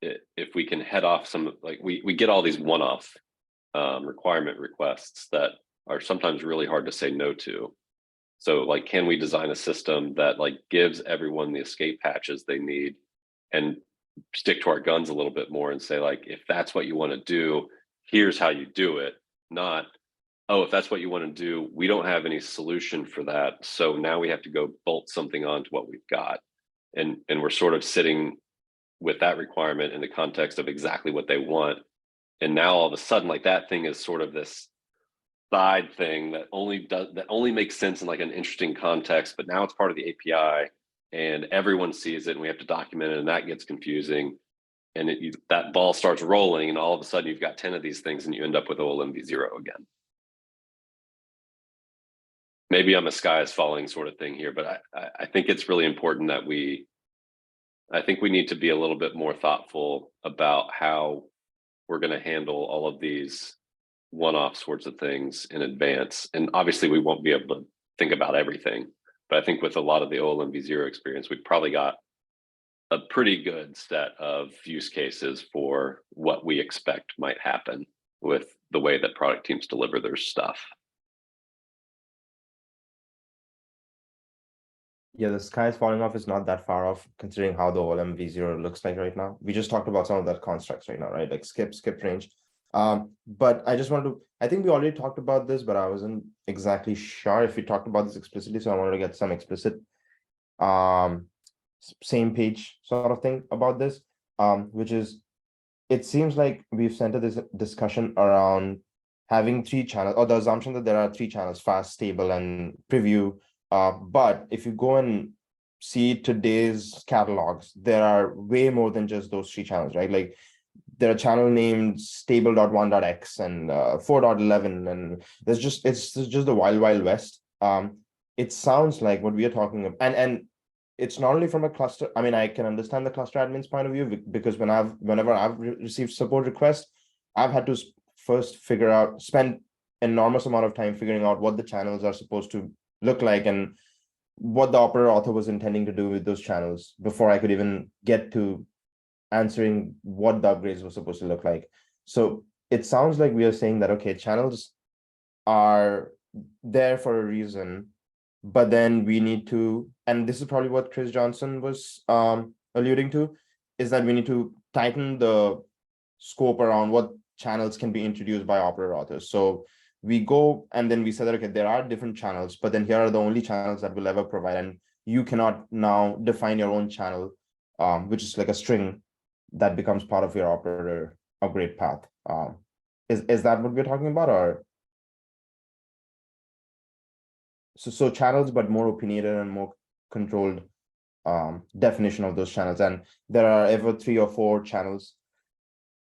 S1: if we can head off some, like we get all these one-off requirement requests that are sometimes really hard to say no to. So like, can we design a system that like gives everyone the escape patches they need and stick to our guns a little bit more and say like, if that's what you want to do, here's how you do it. Not, oh, if that's what you want to do, we don't have any solution for that. So now we have to go bolt something onto what we've got. And we're sort of sitting with that requirement in the context of exactly what they want. And now all of a sudden, like that thing is sort of this side thing that only makes sense in like an interesting context, but now it's part of the API and everyone sees it and we have to document it and that gets confusing. And that ball starts rolling and all of a sudden you've got 10 of these things and you end up with OLM v0 again. Maybe I'm a sky is falling sort of thing here, but I think it's really important that I think we need to be a little bit more thoughtful about how we're going to handle all of these one-off sorts of things in advance. And obviously we won't be able to think about everything, but I think with a lot of the OLM v0 experience, we've probably got a pretty good set of use cases for what we expect might happen with the way that product teams deliver their stuff.
S7: Yeah, the sky is falling off is not that far off considering how the OLM v0 looks like right now. We just talked about some of that constructs right now, right? Like skip range. But I just wanted to, I think we already talked about this, but I wasn't exactly sure if we talked about this explicitly. So I wanted to get some explicit same page sort of thing about this, which is, it seems like we've centered this discussion around having 3 channels, or the assumption that there are 3 channels, fast, stable, and preview. But if you go and see today's catalogs, there are way more than just those 3 channels, right? Like there are channel named stable.1.x and 4.11, and it's just the wild west. It sounds like what we are talking about, and it's not only from a cluster. I mean, I can understand the cluster admin's point of view, because whenever I've received support requests, I've had to first spend enormous amount of time figuring out what the channels are supposed to look like and what the operator author was intending to do with those channels before I could even get to answering what the upgrades were supposed to look like. So it sounds like we are saying that, okay, channels are there for a reason, but then we need to, and this is probably what Chris Johnson was alluding to, is that we need to tighten the scope around what channels can be introduced by operator authors. So we go and then we say that, okay, there are different channels, but then here are the only channels that will ever provide, and you cannot now define your own channel, which is like a string that becomes part of your operator upgrade path. Is that what we're talking about, or? So channels, but more opinionated and more controlled definition of those channels. And there are ever 3 or 4 channels.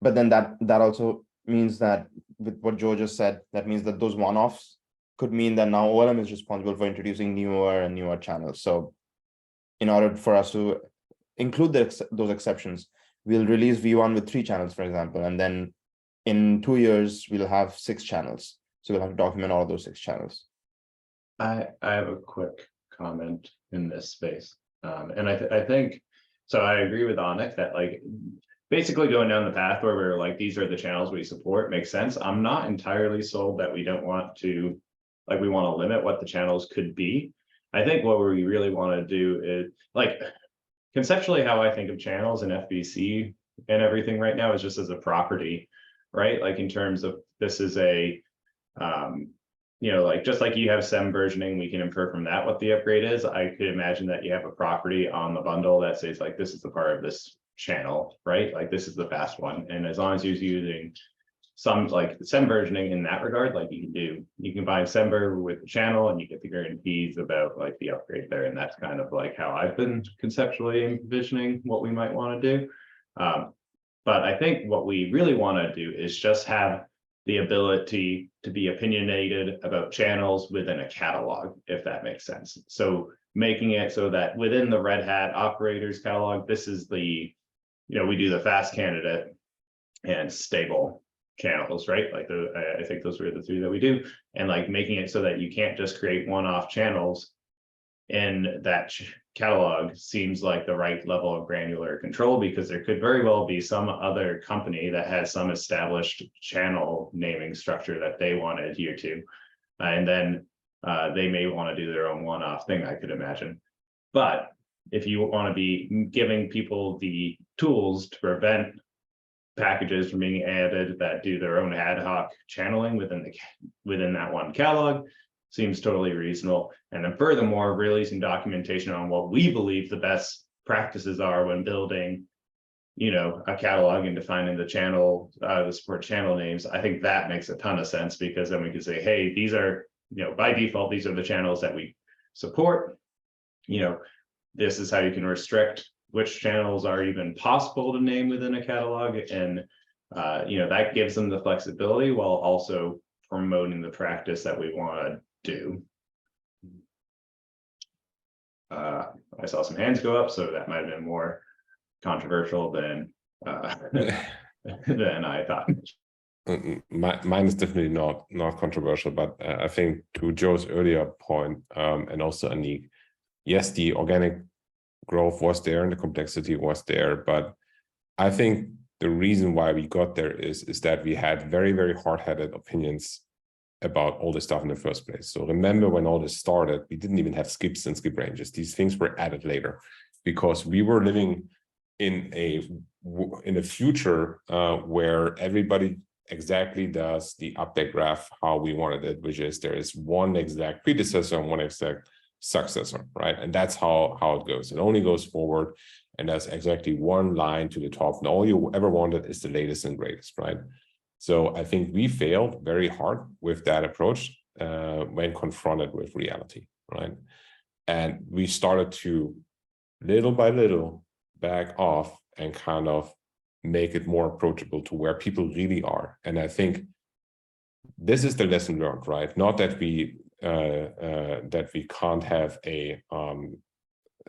S7: But then that also means that with what Joe just said, that means that those one-offs could mean that now OLM is responsible for introducing newer and newer channels. So in order for us to include those exceptions, we'll release V1 with 3 channels, for example, and then in 2 years, we'll have 6 channels. So we'll have to document all of those 6 channels.
S6: I have a quick comment in this space. And I think, so I agree with Onik that like, basically going down the path where we're like, these are the channels we support makes sense. I'm not entirely sold that we don't want to, like, we want to limit what the channels could be. I think what we really want to do is like, conceptually how I think of channels and FBC and everything right now is just as a property, right? Like in terms of this is a, you know, like just like you have SEM versioning, we can infer from that what the upgrade is. I could imagine that you have a property on the bundle that says like, this is the part of this channel, right? Like this is the fast one. And as long as you're using some like SEM versioning in that regard, like you can buy Semver with the channel and you get the guarantees about like the upgrade there. And that's kind of like how I've been conceptually envisioning what we might want to do. But I think what we really want to do is just have the ability to be opinionated about channels within a catalog, if that makes sense. So making it so that within the Red Hat operators catalog, this is the, you know, we do the fast candidate and stable channels, right? Like I think those were the three that we do, and like making it so that you can't just create one-off channels in that catalog seems like the right level of granular control, because there could very well be some other company that has some established channel naming structure that they want to adhere to. And then they may want to do their own one-off thing, I could imagine. But if you want to be giving people the tools to prevent packages from being added that do their own ad hoc channeling within that one catalog, seems totally reasonable. And then furthermore, releasing documentation on what we believe the best practices are when building, you know, a catalog and defining the channel, the support channel names. I think that makes a ton of sense, because then we can say, hey, these are, you know, by default, these are the channels that we support. You know, this is how you can restrict which channels are even possible to name within a catalog. And, you know, that gives them the flexibility while also promoting the practice that we want to do. I saw some hands go up, so that might have been more controversial than than I thought.
S5: Mine is definitely not controversial, but I think to Joe's earlier point, and also Anik, yes, the organic growth was there and the complexity was there, but I think the reason why we got there is that we had very, very hard-headed opinions about all this stuff in the first place. So remember when all this started, we didn't even have skips and skip ranges. These things were added later because we were living in a future where everybody exactly does the update graph how we wanted it, which is there is one exact predecessor and one exact successor, right? And that's how it goes. It only goes forward, and there's exactly one line to the top, and all you ever wanted is the latest and greatest, right? So I think we failed very hard with that approach when confronted with reality, right? And we started to little by little back off and kind of make it more approachable to where people really are. And I think this is the lesson learned, right? Not that we can't have a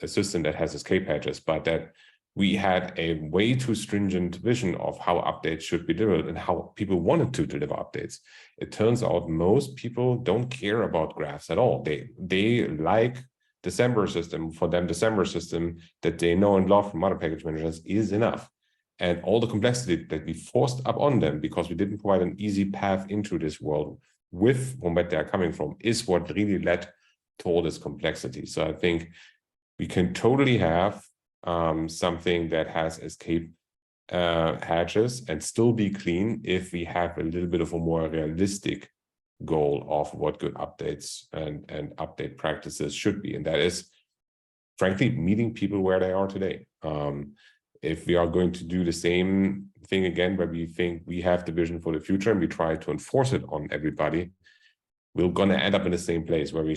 S5: system that has escape hatches, but that we had a way too stringent vision of how updates should be delivered and how people wanted to deliver updates. It turns out most people don't care about graphs at all. They like December system. For them, December system that they know and love from other package managers is enough. And all the complexity that we forced up on them because we didn't provide an easy path into this world with from where they are coming from is what really led to all this complexity. So I think we can totally have something that has escape hatches and still be clean if we have a little bit of a more realistic goal of what good updates and update practices should be. And that is, frankly, meeting people where they are today. If we are going to do the same thing again, where we think we have the vision for the future and we try to enforce it on everybody, we're going to end up in the same place where we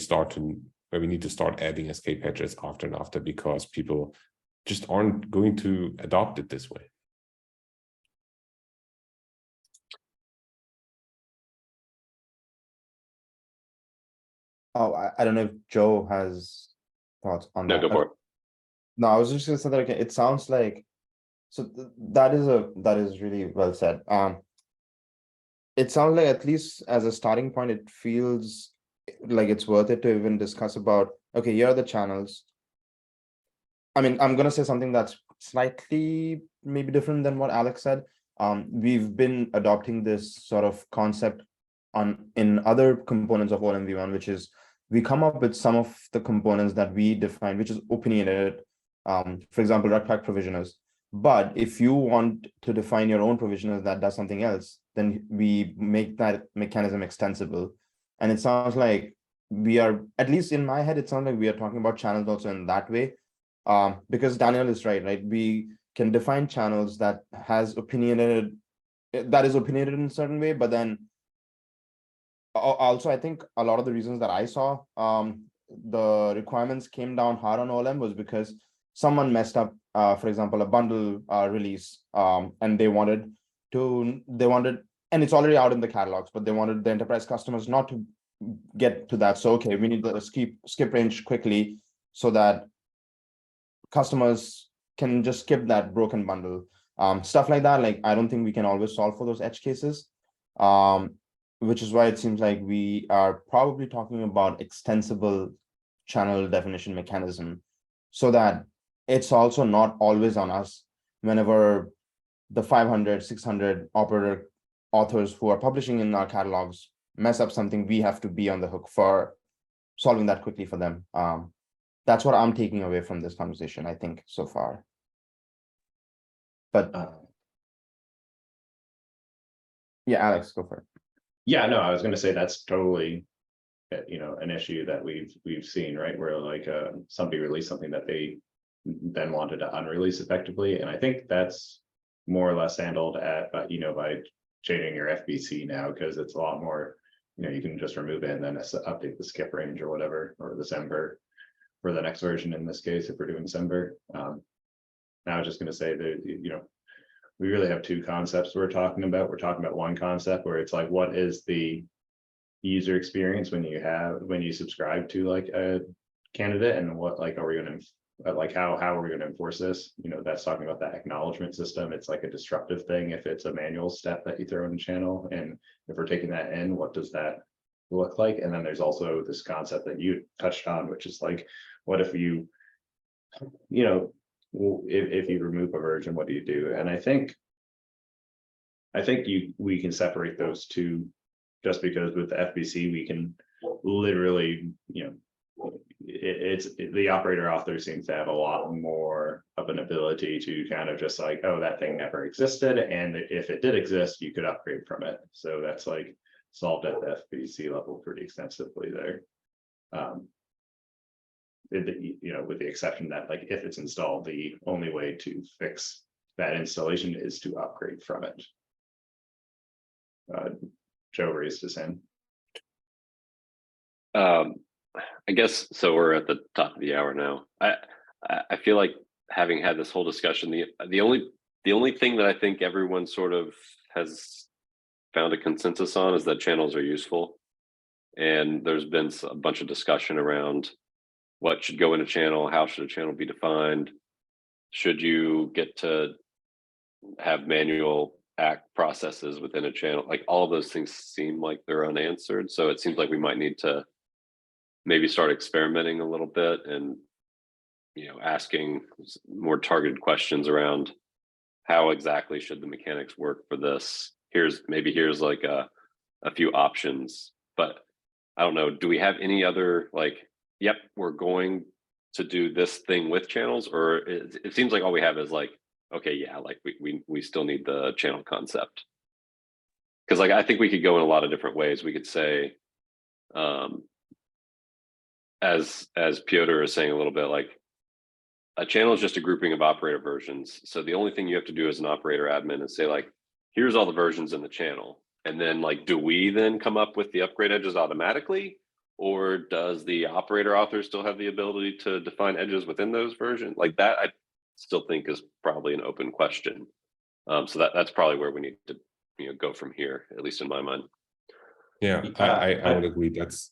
S5: need to start adding escape hatches after and after because people just aren't going to adopt it this way.
S7: Oh, I don't know if Joe has thoughts on
S1: No,
S7: that.
S1: go for it.
S7: No, I was just gonna say that again. It sounds like that is really well said. It sounds like at least as a starting point, it feels like it's worth it to even discuss about, okay, here are the channels. I mean, I'm gonna say something that's slightly maybe different than what Alex said. We've been adopting this sort of concept in other components of OLM v1, which is we come up with some of the components that we define, which is opinionated. For example, Ruckpack provisioners. But if you want to define your own provisioner that does something else, then we make that mechanism extensible. And it sounds like we are, at least in my head, it sounds like we are talking about channels also in that way. Because Daniel is right? We can define channels that is opinionated in a certain way, but then also I think a lot of the reasons that I saw the requirements came down hard on OLM was because someone messed up, for example, a bundle release, and they wanted, and it's already out in the catalogs, but they wanted the enterprise customers not to get to that. So, okay, we need the skip range quickly so that customers can just skip that broken bundle. Stuff like that, like, I don't think we can always solve for those edge cases, which is why it seems like we are probably talking about extensible channel definition mechanism, so that it's also not always on us whenever the 500, 600 operator authors who are publishing in our catalogs mess up something, we have to be on the hook for solving that quickly for them. That's what I'm taking away from this conversation, I think, so far. But yeah, Alex, go for it.
S6: Yeah, no, I was going to say that's totally, an issue that we've seen, right? Where like somebody released something that they then wanted to unrelease effectively, and I think that's more or less handled by changing your FBC now, because it's a lot more. You can just remove it and then update the skip range or whatever, or the Semver for the next version in this case, if we're doing Semver. Now I was just going to say that, we really have two concepts we're talking about. We're talking about one concept where it's like, what is the user experience when you subscribe to like a candidate, and what, like, are we going to, like, how are we going to enforce this? That's talking about that acknowledgement system. It's like a disruptive thing if it's a manual step that you throw in the channel, and if we're taking that in, what does that look like? And then there's also this concept that you touched on, which is like, what if if you remove a version, what do you do? And I think we can separate those two, just because with the FBC we can literally, the operator author seems to have a lot more of an ability to kind of just like, oh, that thing never existed, and if it did exist, you could upgrade from it. So that's like solved at the FBC level pretty extensively there. With the exception that, like, if it's installed, the only way to fix that installation is to upgrade from it. Joe raised his hand.
S8: I guess so. We're at the top of the hour now. I feel like, having had this whole discussion, the only thing that I think everyone sort of has found a consensus on is that channels are useful, and there's been a bunch of discussion around what should go in a channel, how should a channel be defined, should you get to have manual act processes within a channel. Like, all of those things seem like they're unanswered. So it seems like we might need to maybe start experimenting a little bit and, asking more targeted questions around how exactly should the mechanics work for this. Here's like a few options, but I don't know. Do we have any other, like, yep, we're going to do this thing with channels? Or it seems like all we have is like, okay, yeah, like we still need the channel concept. Because, like, I think we could go in a lot of different ways. We could say, as Piotr is saying a little bit, like, a channel is just a grouping of operator versions. So the only thing you have to do as an operator admin is say, like, here's all the versions in the channel. And then, like, do we then come up with the upgrade edges automatically? Or does the operator author still have the ability to define edges within those versions? Like, that I still think is probably an open question. So that's probably where we need to go from here, at least in my mind.
S5: Yeah, I would agree. That's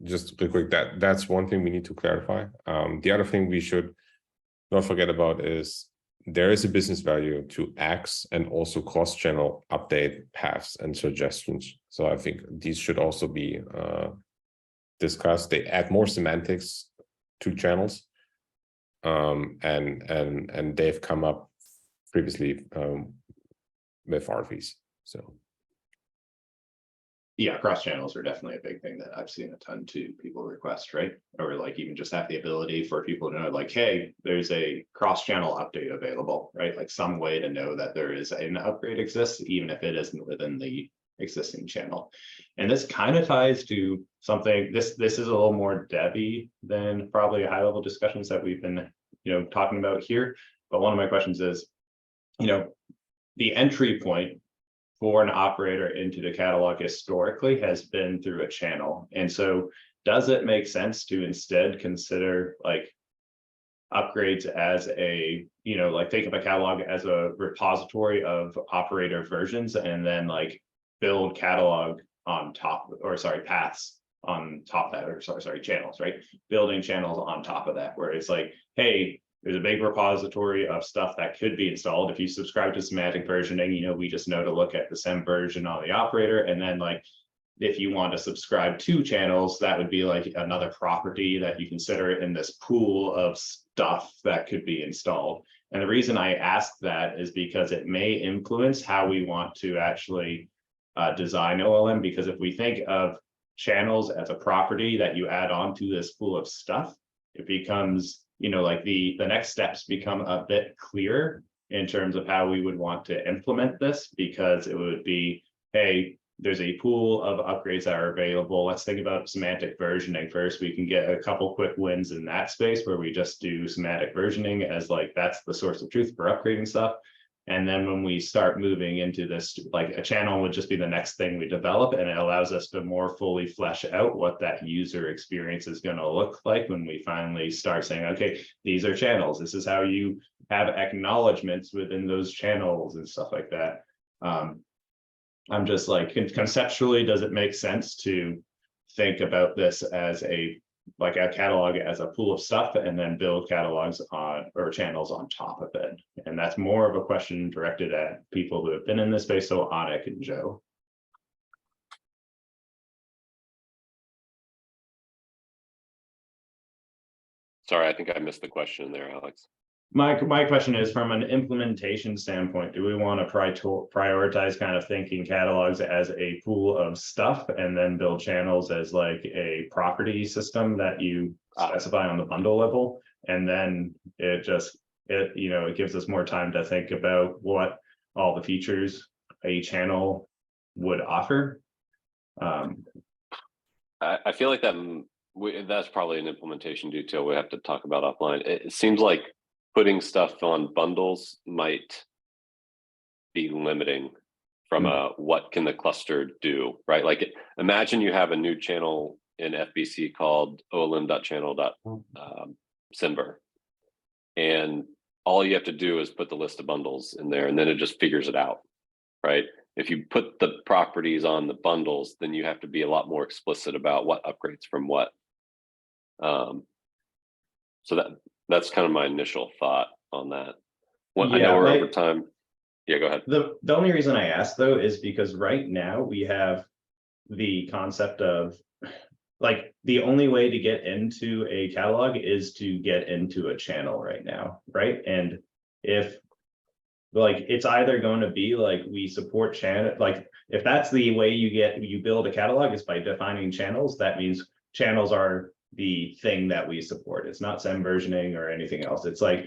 S5: just real quick, that's one thing we need to clarify. The other thing we should not forget about is there is a business value to X and also cross-channel update paths and suggestions. So I think these should also be discussed. They add more semantics to channels. and they've come up previously with RFPs. So
S6: Yeah, cross channels are definitely a big thing that I've seen a ton too. People request, right? Or like even just have the ability for people to know, like, hey, there's a cross channel update available, right? Like some way to know that there is an upgrade exists, even if it isn't within the existing channel. And this kind of ties to something. This is a little more Debbie than probably high level discussions that we've been, talking about here. But one of my questions is, the entry point for an operator into the catalog historically has been through a channel. And so does it make sense to instead consider like upgrades as a, like think of a catalog as a repository of operator versions and then like build catalog on top, or sorry, paths on top of that, or sorry, channels, right? Building channels on top of that, where it's like, hey, there's a big repository of stuff that could be installed. If you subscribe to semantic versioning, we just know to look at the SEM version on the operator. And then like, if you want to subscribe to channels, that would be like another property that you consider in this pool of stuff that could be installed. And the reason I ask that is because it may influence how we want to actually design OLM. Because if we think of channels as a property that you add on to this pool of stuff, it becomes, like the next steps become a bit clearer in terms of how we would want to implement this, because it would be, hey, there's a pool of upgrades that are available. Let's think about semantic versioning first. We can get a couple quick wins in that space where we just do semantic versioning as like, that's the source of truth for upgrading stuff. And then when we start moving into this, like a channel would just be the next thing we develop, and it allows us to more fully flesh out what that user experience is going to look like when we finally start saying, okay, these are channels. This is how you have acknowledgements within those channels and stuff like that. I'm just like, conceptually, does it make sense to think about this as a catalog as a pool of stuff and then build catalogs on or channels on top of it? And that's more of a question directed at people who have been in this space. So Anik and Joe.
S8: Sorry, I think I missed the question there, Alex.
S6: My question is, from an implementation standpoint, do we want to prioritize kind of thinking catalogs as a pool of stuff and then build channels as like a property system that you specify on the bundle level? And then it gives us more time to think about what all the features a channel would offer.
S8: I feel like that's probably an implementation detail we have to talk about offline. It seems like putting stuff on bundles might be limiting from what can the cluster do, right? Like imagine you have a new channel in FBC called olm.channel.simber, and all you have to do is put the list of bundles in there, and then it just figures it out, right? If you put the properties on the bundles, then you have to be a lot more explicit about what upgrades from what. So that's kind of my initial thought on that. I know we're over time. Yeah, go ahead.
S6: The only reason I asked though is because right now we have the concept of like the only way to get into a catalog is to get into a channel right now, right? And if like it's either going to be like we support channel, like if that's the way you build a catalog is by defining channels, that means channels are the thing that we support. It's not SEM versioning or anything else. It's like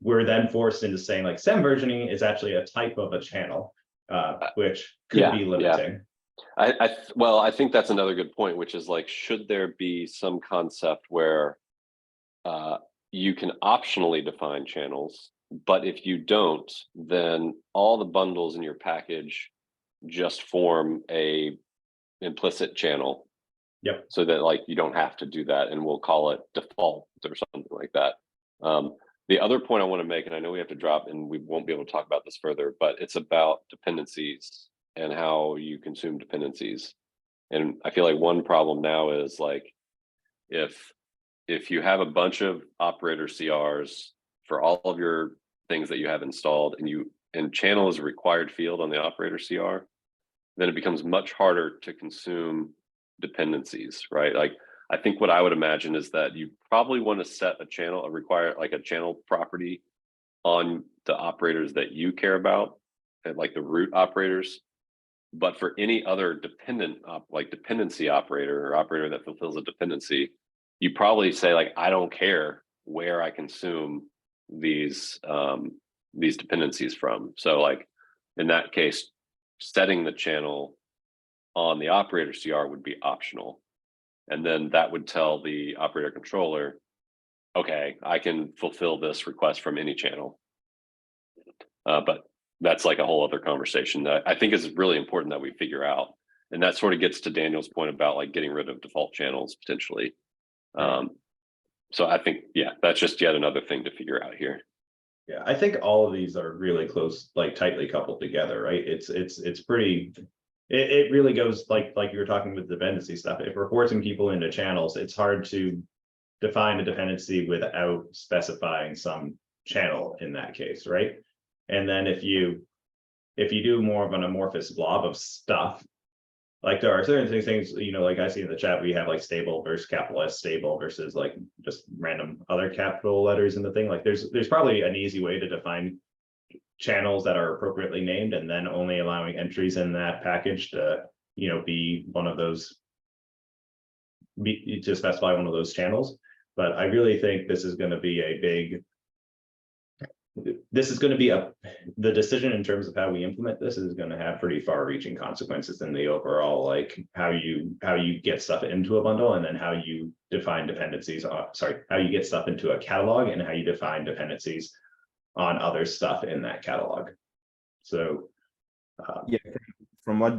S6: we're then forced into saying like SEM versioning is actually a type of a channel, which could be limiting.
S8: Well, I think that's another good point, which is like, should there be some concept where you can optionally define channels, but if you don't, then all the bundles in your package just form a implicit channel.
S6: Yep.
S8: So that like you don't have to do that, and we'll call it default or something like that. The other point I want to make, and I know we have to drop and we won't be able to talk about this further, but it's about dependencies and how you consume dependencies. And I feel like one problem now is like if you have a bunch of operator CRs for all of your things that you have installed, and channel is a required field on the operator CR, then it becomes much harder to consume dependencies, right? Like I think what I would imagine is that you probably want to set a channel, require like a channel property on the operators that you care about, and like the root operators. But for any other dependent like dependency operator or operator that fulfills a dependency, you probably say like, I don't care where I consume these dependencies from. So like in that case, setting the channel on the operator CR would be optional. And then that would tell the operator controller, okay, I can fulfill this request from any channel. But that's like a whole other conversation that I think is really important that we figure out. And that sort of gets to Daniel's point about like getting rid of default channels potentially. So I think, yeah, that's just yet another thing to figure out here.
S6: Yeah, I think all of these are really close, like tightly coupled together, right? It's pretty, it really goes like you were talking with dependency stuff. If we're forcing people into channels, it's hard to define a dependency without specifying some channel in that case, right? And then if you do more of an amorphous blob of stuff, like there are certain things, you know, like I see in the chat, we have like stable versus capital S stable versus like just random other capital letters in the thing. Like there's probably an easy way to define channels that are appropriately named, and then only allowing entries in that package to, you know, be one of those, to specify one of those channels. But I really think this is going to be a big, the decision in terms of how we implement this is going to have pretty far reaching consequences in the overall, like how you get stuff into a bundle, and then how you define dependencies on, how you get stuff into a catalog, and how you define dependencies on other stuff in that catalog. So
S7: Yeah, from what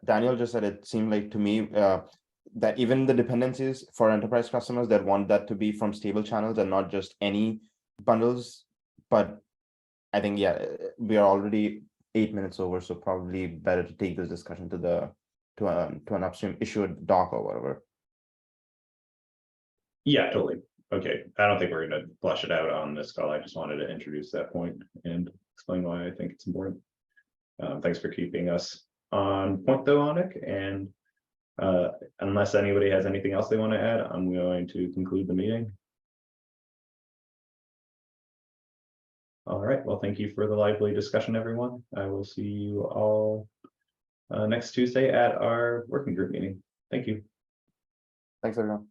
S7: Daniel just said, it seemed like to me that even the dependencies for enterprise customers that want that to be from stable channels and not just any bundles. But I think, yeah, we are already 8 minutes over, so probably better to take this discussion to an upstream issued doc or whatever.
S6: yeah, totally. Okay, I don't think we're going to flush it out on this call. I just wanted to introduce that point and explain why I think it's important. Thanks for keeping us on point though, Anik. And unless anybody has anything else they want to add, I'm going to conclude the meeting. All right, well, thank you for the lively discussion, everyone. I will see you all next Tuesday at our working group meeting. Thank you.
S7: Thanks, everyone.